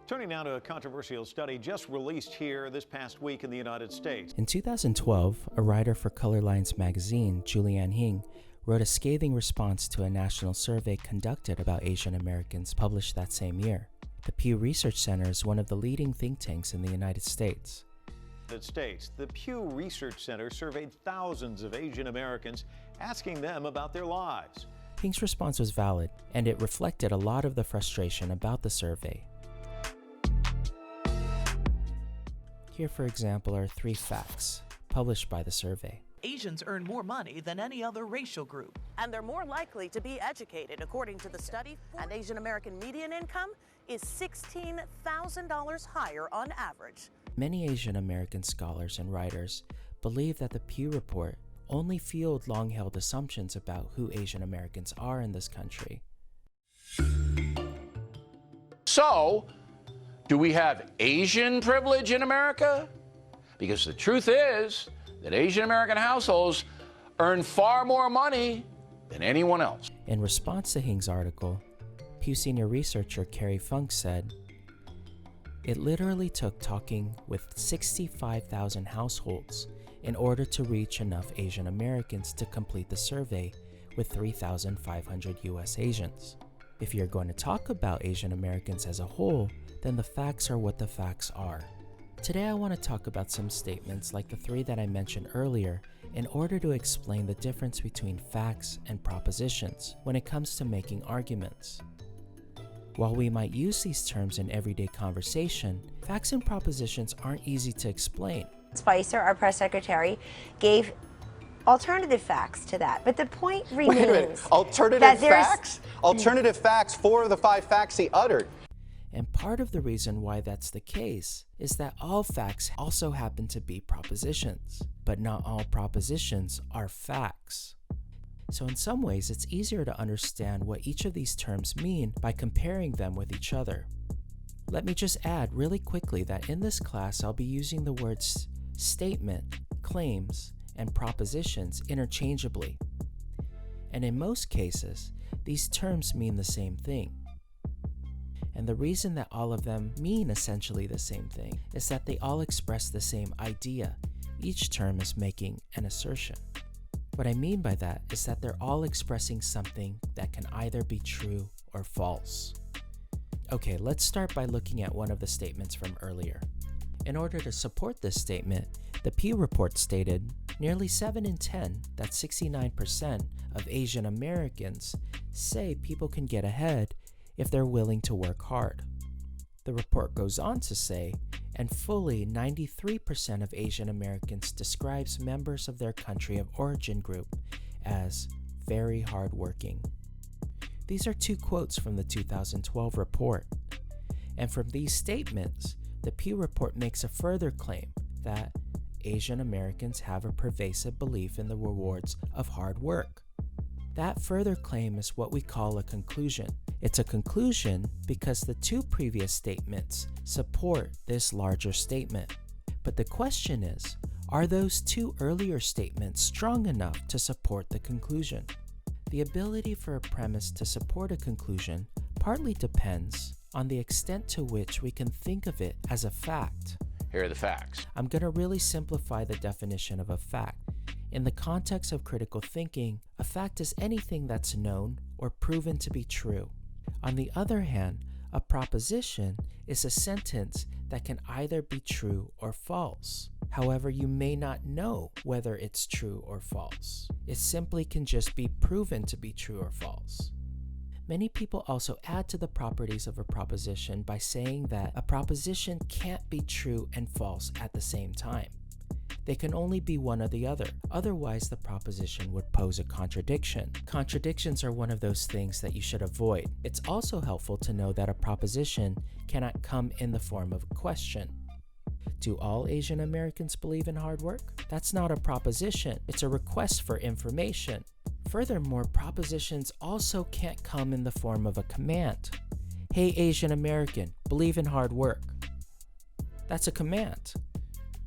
Turning now to a controversial study just released here this past week in the United States. In 2012, a writer for Color Lines magazine, Julianne Hing, wrote a scathing response to a national survey conducted about Asian Americans published that same year. The Pew Research Center is one of the leading think tanks in the United States. The Pew Research Center surveyed thousands of Asian Americans, asking them about their lives. Hing's response was valid, and it reflected a lot of the frustration about the survey. Here, for example, are 3 facts published by the survey. Asians earn more money than any other racial group. And they're more likely to be educated, according to the study. And Asian American median income is $16,000 higher on average. Many Asian American scholars and writers believe that the Pew Report only fueled long-held assumptions about who Asian Americans are in this country. So, do we have Asian privilege in America? Because the truth is that Asian American households earn far more money than anyone else. In response to Hing's article, Pew senior researcher Carrie Funk said, "It literally took talking with 65,000 households in order to reach enough Asian Americans to complete the survey with 3,500 US Asians. If you're going to talk about Asian Americans as a whole, then the facts are what the facts are." Today I want to talk about some statements like the 3 that I mentioned earlier in order to explain the difference between facts and propositions when it comes to making arguments. While we might use these terms in everyday conversation, facts and propositions aren't easy to explain. Spicer, our press secretary, gave alternative facts to that, but the point remains. Wait a minute, alternative facts? Alternative facts for the 5 facts he uttered. And part of the reason why that's the case is that all facts also happen to be propositions, but not all propositions are facts. So in some ways, it's easier to understand what each of these terms mean by comparing them with each other. Let me just add really quickly that in this class, I'll be using the words statement, claims, and propositions interchangeably. And in most cases, these terms mean the same thing. And the reason that all of them mean essentially the same thing is that they all express the same idea. Each term is making an assertion. What I mean by that is that they're all expressing something that can either be true or false. Okay, let's start by looking at one of the statements from earlier. In order to support this statement, the Pew Report stated, nearly 7 in 10, that's 69% of Asian Americans, say people can get ahead if they're willing to work hard. The report goes on to say, and fully 93% of Asian Americans describes members of their country of origin group as very hardworking. These are 2 quotes from the 2012 report. And from these statements, the Pew Report makes a further claim that Asian Americans have a pervasive belief in the rewards of hard work. That further claim is what we call a conclusion. It's a conclusion because the 2 previous statements support this larger statement. But the question is, are those 2 earlier statements strong enough to support the conclusion? The ability for a premise to support a conclusion partly depends on the extent to which we can think of it as a fact. Here are the facts. I'm going to really simplify the definition of a fact. In the context of critical thinking, a fact is anything that's known or proven to be true. On the other hand, a proposition is a sentence that can either be true or false. However, you may not know whether it's true or false. It simply can just be proven to be true or false. Many people also add to the properties of a proposition by saying that a proposition can't be true and false at the same time. They can only be one or the other. Otherwise, the proposition would pose a contradiction. Contradictions are one of those things that you should avoid. It's also helpful to know that a proposition cannot come in the form of a question. Do all Asian Americans believe in hard work? That's not a proposition. It's a request for information. Furthermore, propositions also can't come in the form of a command. Hey, Asian American, believe in hard work. That's a command.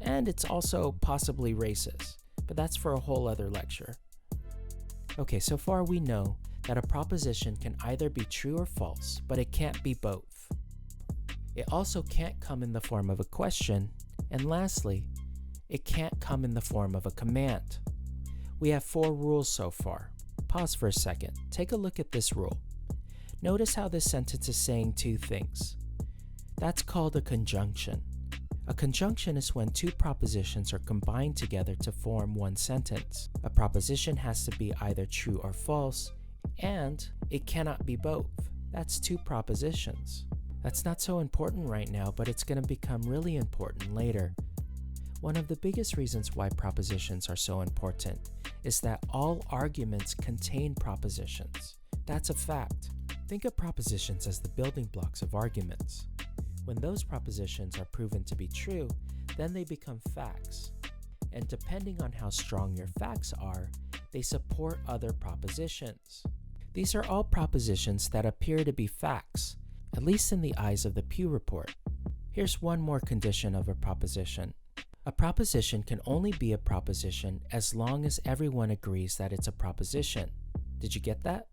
And it's also possibly racist, but that's for a whole other lecture. Okay, so far we know that a proposition can either be true or false, but it can't be both. It also can't come in the form of a question, and lastly, it can't come in the form of a command. We have 4 rules so far. Pause for a second. Take a look at this rule. Notice how this sentence is saying 2 things. That's called a conjunction. A conjunction is when 2 propositions are combined together to form one sentence. A proposition has to be either true or false, and it cannot be both. That's 2 propositions. That's not so important right now, but it's going to become really important later. One of the biggest reasons why propositions are so important is that all arguments contain propositions. That's a fact. Think of propositions as the building blocks of arguments. When those propositions are proven to be true, then they become facts. And depending on how strong your facts are, they support other propositions. These are all propositions that appear to be facts, at least in the eyes of the Pew Report. Here's one more condition of a proposition. A proposition can only be a proposition as long as everyone agrees that it's a proposition. Did you get that?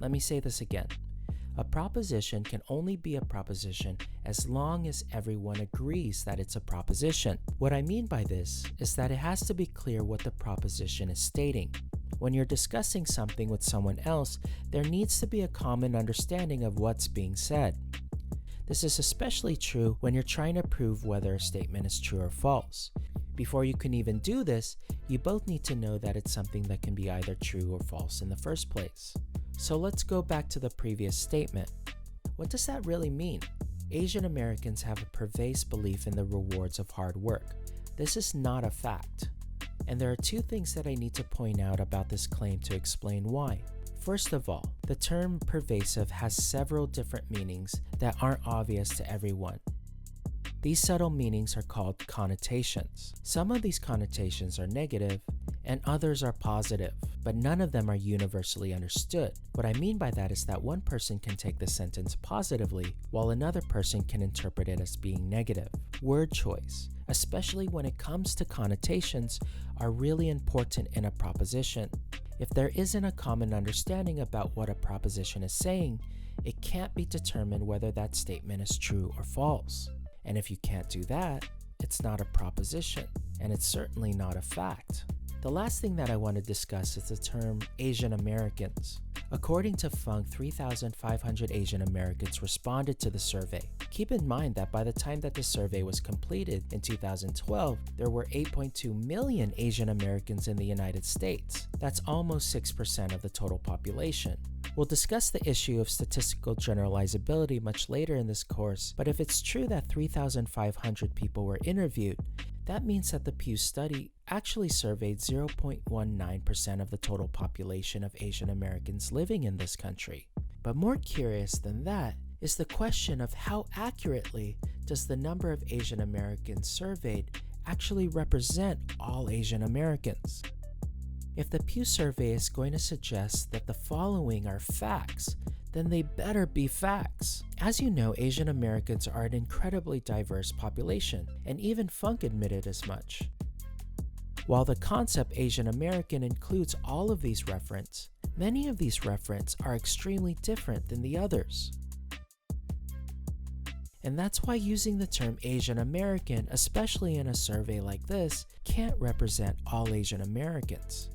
Let me say this again. A proposition can only be a proposition as long as everyone agrees that it's a proposition. What I mean by this is that it has to be clear what the proposition is stating. When you're discussing something with someone else, there needs to be a common understanding of what's being said. This is especially true when you're trying to prove whether a statement is true or false. Before you can even do this, you both need to know that it's something that can be either true or false in the first place. So let's go back to the previous statement. What does that really mean? Asian Americans have a pervasive belief in the rewards of hard work. This is not a fact. And there are 2 things that I need to point out about this claim to explain why. First of all, the term pervasive has several different meanings that aren't obvious to everyone. These subtle meanings are called connotations. Some of these connotations are negative and others are positive, but none of them are universally understood. What I mean by that is that one person can take the sentence positively while another person can interpret it as being negative. Word choice, especially when it comes to connotations, are really important in a proposition. If there isn't a common understanding about what a proposition is saying, it can't be determined whether that statement is true or false. And if you can't do that, it's not a proposition, and it's certainly not a fact. The last thing that I want to discuss is the term Asian Americans. According to Funk, 3,500 Asian Americans responded to the survey. Keep in mind that by the time that the survey was completed in 2012, there were 8.2 million Asian Americans in the United States. That's almost 6% of the total population. We'll discuss the issue of statistical generalizability much later in this course, but if it's true that 3,500 people were interviewed, that means that the Pew study actually surveyed 0.19% of the total population of Asian Americans living in this country. But more curious than that is the question of how accurately does the number of Asian Americans surveyed actually represent all Asian Americans? If the Pew survey is going to suggest that the following are facts, then they better be facts. As you know, Asian Americans are an incredibly diverse population, and even Funk admitted as much. While the concept Asian American includes all of these references, many of these references are extremely different than the others. And that's why using the term Asian American, especially in a survey like this, can't represent all Asian Americans.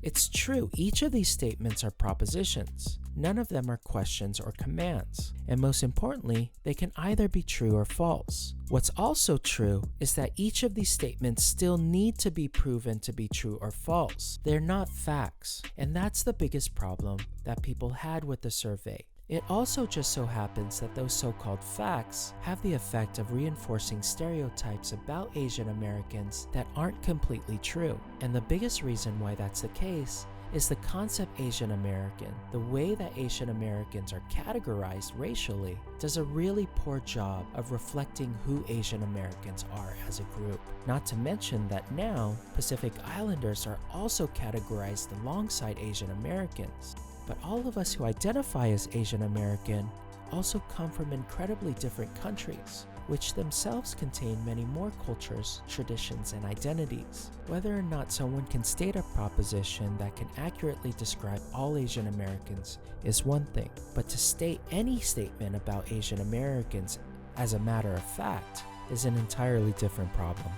It's true, each of these statements are propositions. None of them are questions or commands. And most importantly, they can either be true or false. What's also true is that each of these statements still need to be proven to be true or false. They're not facts. And that's the biggest problem that people had with the survey. It also just so happens that those so-called facts have the effect of reinforcing stereotypes about Asian Americans that aren't completely true. And the biggest reason why that's the case is the concept Asian American. The way that Asian Americans are categorized racially does a really poor job of reflecting who Asian Americans are as a group. Not to mention that now, Pacific Islanders are also categorized alongside Asian Americans. But all of us who identify as Asian American also come from incredibly different countries, which themselves contain many more cultures, traditions, and identities. Whether or not someone can state a proposition that can accurately describe all Asian Americans is one thing, but to state any statement about Asian Americans as a matter of fact is an entirely different problem.